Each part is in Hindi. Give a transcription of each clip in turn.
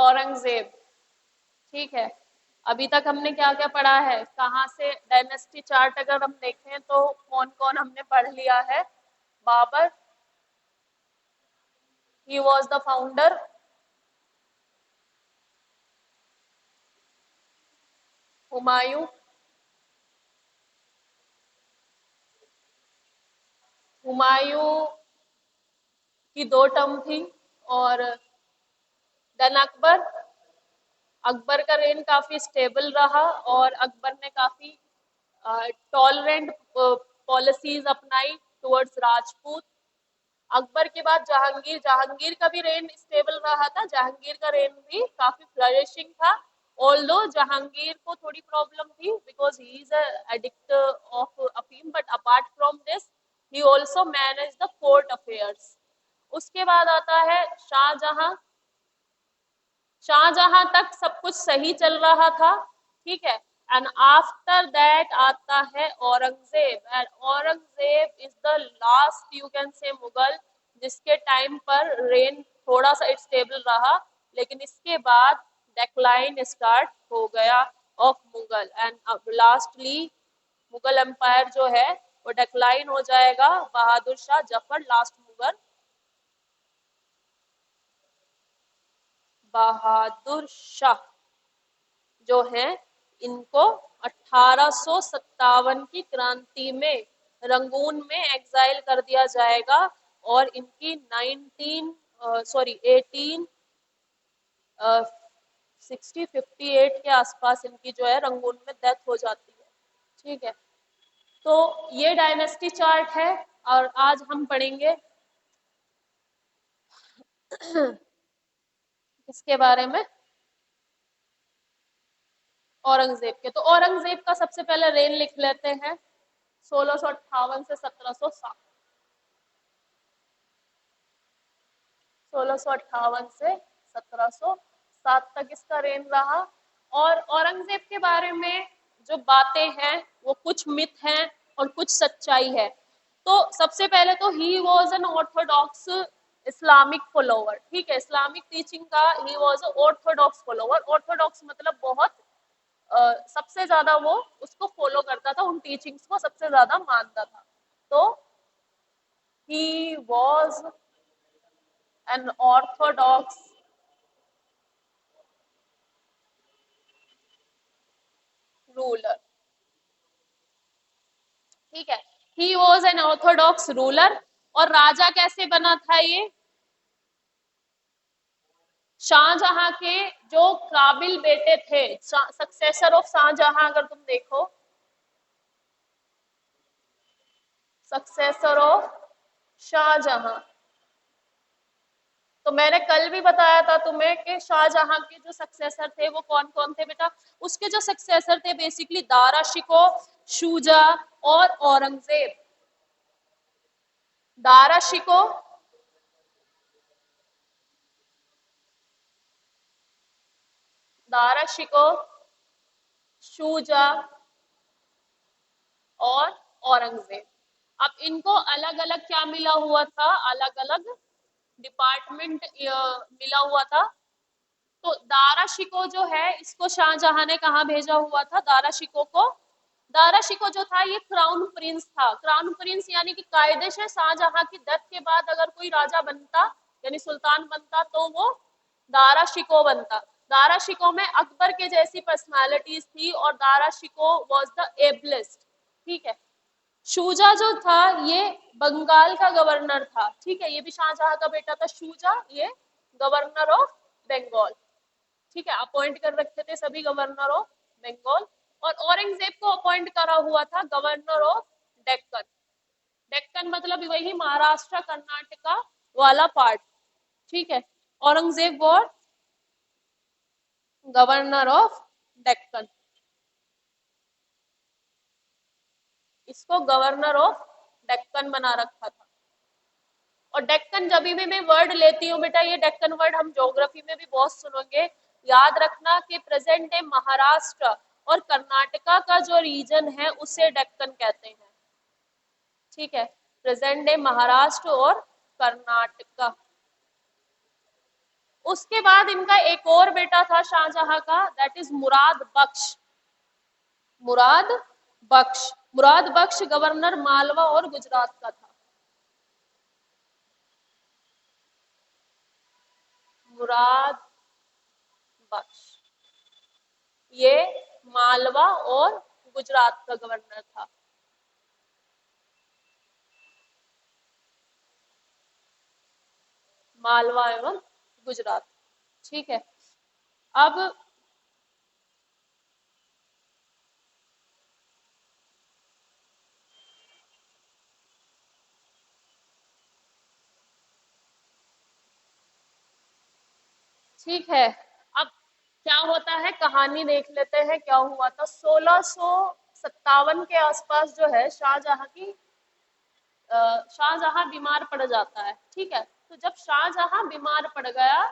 औरंगजेब। ठीक है, अभी तक हमने क्या क्या पढ़ा है, कहाँ से डायनेस्टी चार्ट अगर हम देखें तो कौन कौन हमने पढ़ लिया है। Babar, he was the founder. Humayun, Humayun की 2 टर्म थी। और देन अकबर, अकबर का रेन काफी स्टेबल रहा और अकबर ने काफी टॉलरेंट पॉलिसीज अपनाई टुवर्ड्स राजपूत। अकबर के बाद जहांगीर, जहांगीर का भी रेन स्टेबल रहा था, जहांगीर का रेन भी काफी फ्लरिशिंग था। ऑल्दो जहांगीर को थोड़ी प्रॉब्लम थी because he is addict of अफीम, but apart from this he also manage the court affairs. उसके बाद आता है शाहजहां। शाहजहां तक सब कुछ सही चल रहा था, ठीक है। एंड आफ्टर दैट आता है Aurangzeb, and Aurangzeb is the last you can say Mughal जिसके टाइम पर रेन थोड़ा सा स्टेबल रहा, लेकिन इसके बाद डेक्लाइन स्टार्ट हो गया of Mughal. And lastly Mughal empire जो है वो डेक्लाइन हो जाएगा। बहादुर शाह जफर लास्ट मुगल। बहादुर शाह जो है, इनको 1857 की क्रांति में रंगून में एग्जाइल कर दिया जाएगा और इनकी 1858 के आसपास इनकी जो है रंगून में डेथ हो जाती है। ठीक है, तो ये डायनेस्टी चार्ट है और आज हम पढ़ेंगे इसके बारे में, औरंगजेब के। तो औरंगजेब का सबसे पहले रेन लिख लेते हैं, 1658 से 1707। 1658 से 1707 तक इसका रेन रहा। और औरंगजेब के बारे में जो बातें हैं वो कुछ मिथ हैं और कुछ सच्चाई है। तो सबसे पहले तो he was an Orthodox Islamic follower. ठीक है, इस्लामिक टीचिंग का he was Orthodox follower. Orthodox मतलब बहुत सबसे ज्यादा वो उसको फॉलो करता था, उन टीचिंग्स को सबसे ज्यादा मानता था। तो he was an Orthodox ruler. ठीक है, he was an Orthodox ruler. और राजा कैसे बना था ये, शाहजहां के जो काबिल बेटे थे, सक्सेसर ऑफ शाहजहां, अगर तुम देखो सक्सेसर ऑफ शाहजहां, तो मैंने कल भी बताया था तुम्हें कि शाहजहां के जो सक्सेसर थे वो कौन कौन थे बेटा। उसके जो सक्सेसर थे बेसिकली दारा शिको, शुजा और औरंगजेब। दारा शिको, दारा शिको, शुजा और औरंगजेब। अब इनको अलग अलग क्या मिला हुआ था, अलग अलग डिपार्टमेंट मिला हुआ था। तो दारा शिको जो है इसको शाहजहां ने कहा भेजा हुआ था, दारा शिको को। दारा शिको जो था ये क्राउन प्रिंस था। क्राउन प्रिंस यानी कि कायदे से शाहजहां की डेथ के बाद अगर कोई राजा बनता यानी सुल्तान बनता तो वो दारा शिको बनता। दारा शिको में अकबर के जैसी पर्सनालिटीज थी और Dara Shikoh was the ablest. ठीक है, शुजा जो था ये बंगाल का गवर्नर था। ठीक है, ये भी शाहजहां का बेटा था शुजा, ये गवर्नर ऑफ बंगाल। ठीक है, अपॉइंट कर रखे थे सभी गवर्नर ऑफ बंगाल। और औरंगजेब को अपॉइंट करा हुआ था गवर्नर ऑफ डेक्कन। डेक्कन मतलब वही महाराष्ट्र कर्नाटका वाला पार्ट। ठीक है, Aurangzeb war governor of Deccan, इसको गवर्नर ऑफ डेक्कन बना रखा था। और डेक्कन जब भी मैं वर्ड लेती हूँ बेटा, ये डेक्कन वर्ड हम ज्योग्राफी में भी बहुत सुनोगे, याद रखना कि प्रेजेंट डे महाराष्ट्र और कर्नाटका का जो रीजन है उसे डेक्कन कहते हैं। ठीक है, प्रेजेंट डे महाराष्ट्र और कर्नाटका। उसके बाद इनका एक और बेटा था शाहजहां का, that is Murad Bakhsh. Murad Bakhsh, Murad Bakhsh governor Malwa और गुजरात का था। मुराद बख्श ये मालवा और गुजरात का गवर्नर था। मालवा एवं गुजरात, ठीक है। अब ठीक है, अब क्या होता है कहानी देख लेते हैं क्या हुआ था। 1657 के आसपास जो है शाहजहां बीमार पड़ जाता है, ठीक है। तो जब शाहजहां बीमार पड़ गया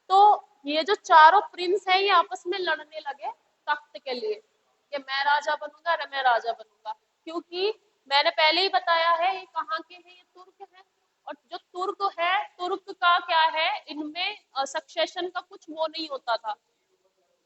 तो ये जो चारों प्रिंस हैं ये आपस में लड़ने लगे तख्त के लिए कि मैं राजा बनूंगा अरे मैं राजा बनूंगा, क्योंकि मैंने पहले ही बताया है ये कहाँ के हैं, ये तुर्क हैं। और जो तुर्क है, तुर्क का क्या है, इनमें सक्सेशन का कुछ वो नहीं होता था।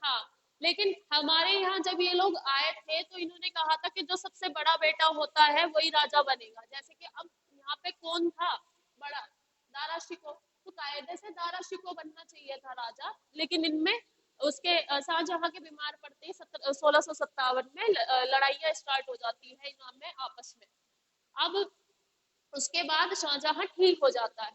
हाँ, लेकिन हमारे यहाँ जब ये लोग आए थे तो इन्होंने कहा था कि जो सबसे बड़ा बेटा होता है वही राजा बनेगा। जैसे कि अब यहाँ पे कौन था बड़ा, दारा शिको, तो कायदे से दारा शिको बनना चाहिए था राजा, लेकिन इनमें उसके शाहजहां के बीमार पड़ते ही 1657 में लड़ाइयाँ स्टार्ट हो जाती है इन्हों में आपस में। अब उसके बाद शाहजहां ठीक हो जाता है,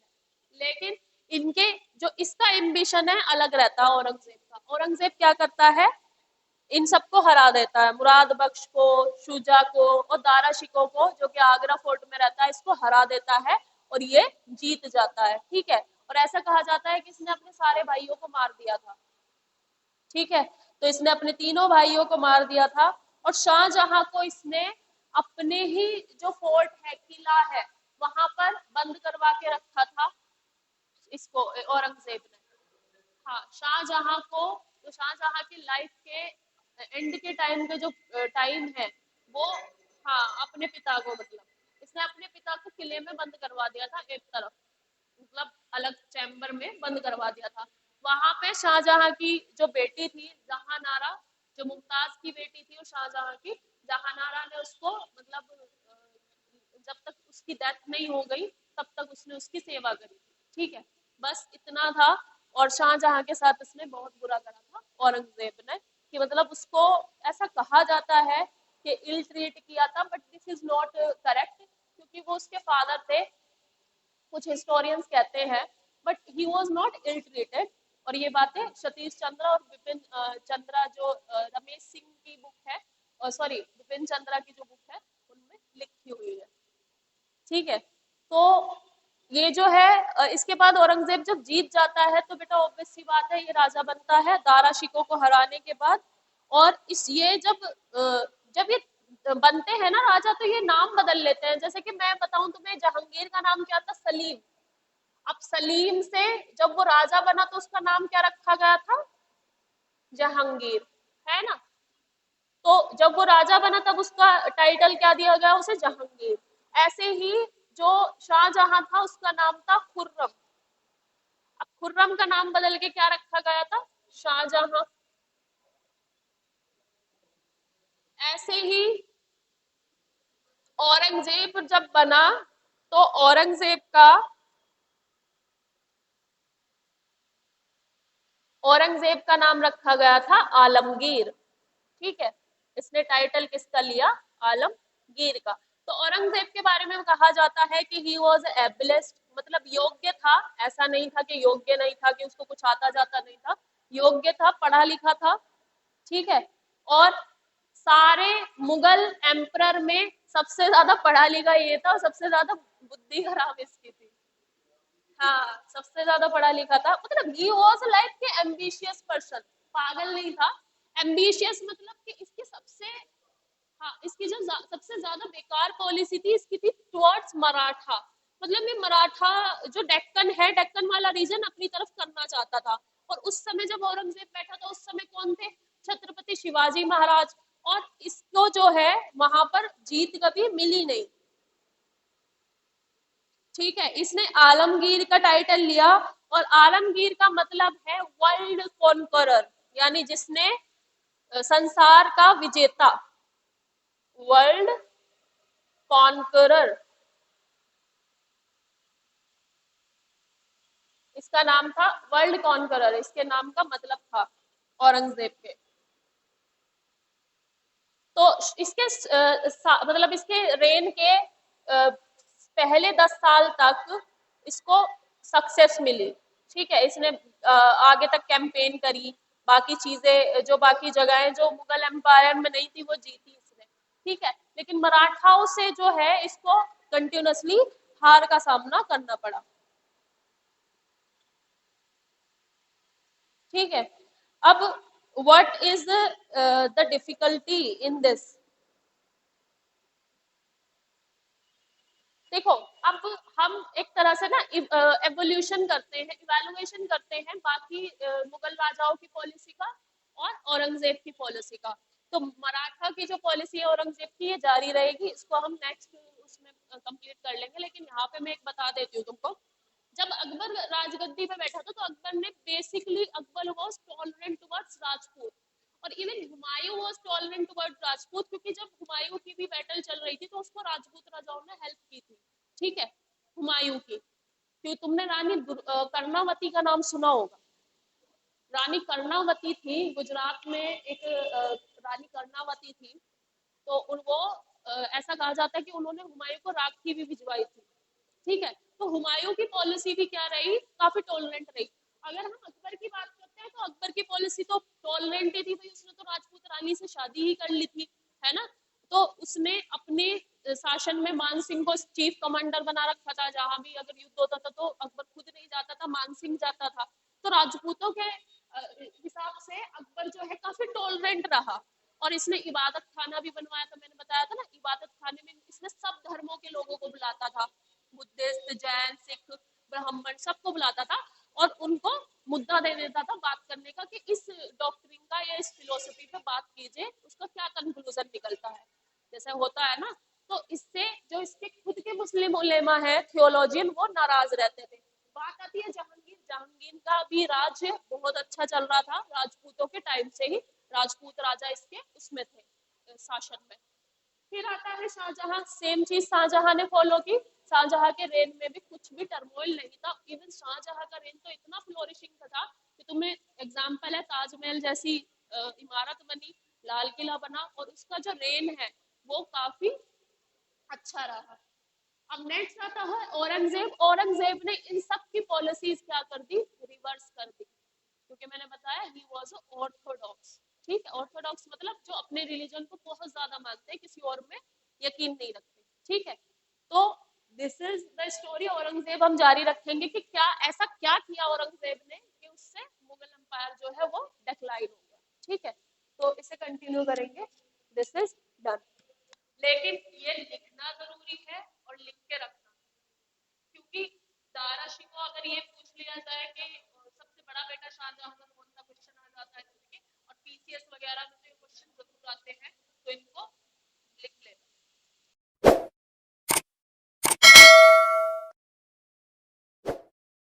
लेकिन इनके जो इसका एम्बिशन है अलग रहता है औरंगजेब का। औरंगजेब क्या करता है, इन सबको हरा देता है, मुराद बख्श को, शुजा को और दारा शिको को जो कि आगरा फोर्ट में रहता है, इसको हरा देता है और ये जीत जाता है, ठीक है। और ऐसा कहा जाता है कि इसने अपने सारे भाइयों को मार दिया था, ठीक है। तो इसने अपने तीनों भाइयों को मार दिया था और शाहजहां को इसने अपने ही जो फोर्ट है, किला है, वहां पर बंद करवा के रखा था इसको, औरंगजेब ने। हाँ, शाहजहां को, तो शाहजहां की लाइफ के एंड के टाइम के जो टाइम है वो, हाँ अपने पिता को, मतलब इसने अपने पिता को किले में बंद करवा दिया था एक तरफ, मतलब अलग चैम्बर में बंद करवा दिया था। वहां पे शाहजहां की जो बेटी थी जहानारा, जो मुमताज की बेटी थी और शाहजहां की, जहानारा ने उसको मतलब जब तक उसकी डेथ नहीं हो गई तब तक उसने उसकी सेवा करी थी, ठीक है। बस इतना था। और शाहजहां के साथ इसने बहुत बुरा करा था औरंगजेब ने, कि मतलब उसको ऐसा कहा जाता है कि इल ट्रीट किया था, but this is not correct, क्योंकि वो उसके फादर थे, कुछ हिस्टोरियंस कहते हैं, but he was not ill treated. और ये बातें सतीश चंद्र और विपिन चंद्रा जो रमेश सिंह की बुक है, सॉरी विपिन चंद्रा की जो बुक है उनमें लिखी हुई है, ठीक है। तो ये जो है इसके बाद औरंगजेब जब जीत जाता है तो बेटा ऑब्वियस सी बात है ये राजा बनता है दारा शिकोह को हराने के बाद। और इस ये जब ये बनते हैं ना राजा तो ये नाम बदल लेते हैं। जैसे कि मैं बताऊं तुम्हें, जहांगीर का नाम क्या था, सलीम। अब सलीम से जब वो राजा बना तो उसका नाम क्या रखा गया था, जहांगीर, है ना। तो जब वो राजा बना तब उसका टाइटल क्या दिया गया उसे, जहांगीर। ऐसे ही जो शाहजहां था उसका नाम था खुर्रम। अब खुर्रम का नाम बदल के क्या रखा गया था, शाहजहां। ऐसे ही औरंगजेब जब बना तो औरंगजेब का नाम रखा गया था आलमगीर, ठीक है। इसने टाइटल किसका लिया, आलमगीर का। तो औरंगजेब के बारे में कहा जाता है कि ही वॉज एबलेस्ड, मतलब योग्य था। ऐसा नहीं था कि योग्य नहीं था, कि उसको कुछ आता जाता नहीं था, योग्य था, पढ़ा लिखा था, ठीक है। और सारे मुगल एम्परर में सबसे ज्यादा पढ़ा लिखा ये था और सबसे ज्यादा बुद्धि खराब इसकी थी। हाँ, सबसे ज्यादा पढ़ा लिखा था, मतलब he was like ambitious person, पागल नहीं था। एम्बिशियस मतलब कि इसकी सबसे, हाँ इसकी जो सबसे ज्यादा बेकार पॉलिसी थी इसकी थी टुवर्ड्स मराठा। मतलब ये मराठा जो डेक्कन है, डेक्कन वाला रीजन अपनी तरफ करना चाहता था। और उस समय जब औरंगजेब बैठा था उस समय कौन थे, छत्रपति शिवाजी महाराज। और इसको जो है वहां पर जीत कभी मिली नहीं। ठीक है, इसने आलमगीर का टाइटल लिया, और आलमगीर का मतलब है वर्ल्ड कॉन्करर, यानी जिसने संसार का विजेता, वर्ल्ड कॉन्करर इसका नाम था, वर्ल्ड कॉन्करर इसके नाम का मतलब था औरंगजेब के। तो इसके मतलब इसके रेन के पहले 10 साल तक इसको सक्सेस मिली। ठीक है, इसने आगे तक कैंपेन करी, बाकी चीजें जो बाकी जगहें जो मुगल एम्पायर में नहीं थी वो जीती इसने। ठीक है, लेकिन मराठाओं से जो है इसको कंटिन्यूअसली हार का सामना करना पड़ा। ठीक है, अब what is the difficulty in this. देखो, अब हम एक तरह से ना एवोल्यूशन करते हैं, इवैल्यूएशन करते हैं बाकी मुगल राजाओं की पॉलिसी का और औरंगजेब की पॉलिसी का। तो मराठा की जो पॉलिसी है औरंगजेब की, ये जारी रहेगी, इसको हम नेक्स्ट उसमें कंप्लीट कर लेंगे। लेकिन यहाँ पे मैं एक बता देती हूँ तुमको, जब अकबर राजगद्दी पे बैठा था तो अकबर ने basically, Akbar was tolerant towards Rajput, और even Humayun was tolerant towards Rajput, क्योंकि जब हुमायूं की भी बैटल चल रही थी तो उसको राजपूत राजाओं ने हेल्प की थी। ठीक है, हुमायूं की, क्यों तुमने रानी कर्णावती का नाम सुना होगा। रानी कर्णावती थी, गुजरात में एक रानी कर्णावती थी। तो उनको ऐसा कहा जाता है कि उन्होंने हुमायूं को राखी भी भिजवाई थी। ठीक है, तो हुमायूं की पॉलिसी भी क्या रही, काफी टॉलरेंट रही। अगर हम अकबर की बात करते हैं तो अकबर की पॉलिसी तो टॉलरेंट ही थी भाई, उसने तो राजपूत रानी से शादी ही कर ली थी, है ना। तो उसने अपने शासन में मान सिंह को चीफ कमांडर बना रखा था, जहां भी अगर युद्ध होता था तो अकबर खुद नहीं जाता था, मान सिंह जाता था। तो राजपूतों के हिसाब से अकबर जो है काफी टॉलरेंट रहा, और इसने इबादत खाना भी बनवाया था, मैंने बताया था ना, इबादत खाने में इसने सब धर्मों के लोगों को बुलाता था, बुद्धिस्ट, जैन, सिख, ब्राह्मण, सबको बुलाता था, और उनको मुद्दा दे देता था बात करने का कि इस डॉक्ट्रिन का या इस फिलोसफी पे बात कीजिए, उसका क्या कंक्लूजन निकलता है, जैसे होता है ना। तो इससे जो इसके खुद के मुस्लिम उलेमा है, थियोलॉजियन, वो नाराज रहते थे। बात आती है जहांगीर, जहांगीर का भी राज बहुत अच्छा चल रहा था, राजपूतों के टाइम से ही राजपूत राजा इसके उसमें थे, शासन में। फिर आता है शाहजहां, सेम चीज शाहजहां ने फॉलो की। शाहजहां के रेन में भी कुछ भी टर्मोइल नहीं था, इवन शाहजहां का रेन तो इतना फ्लोरिशिंग था कि तुम्हें एग्जाम्पल है, ताजमहल जैसी इमारत बनी, लाल किला बना, और उसका जो रेन है वो काफी अच्छा रहा। अब नेक्स्ट आता है औरंगजेब। औरंगजेब ने इन सब की पॉलिसीज क्या कर दी, रिवर्स कर दी, क्योंकि मैंने बताया ही वाज ऑर्थोडॉक्स। ठीक है, ऑर्थोडॉक्स मतलब जो अपने रिलीजन को बहुत ज्यादा मानते हैं, किसी और में यकीन नहीं रखते। ठीक है, तो this is the story Aurangzeb. हम जारी रखेंगे कि क्या ऐसा क्या किया औरंगजेब ने कि उससे मुगल एम्पायर जो है वो डिक्लाइन हो गया। ठीक है, तो इसे कंटिन्यू करेंगे। This is done.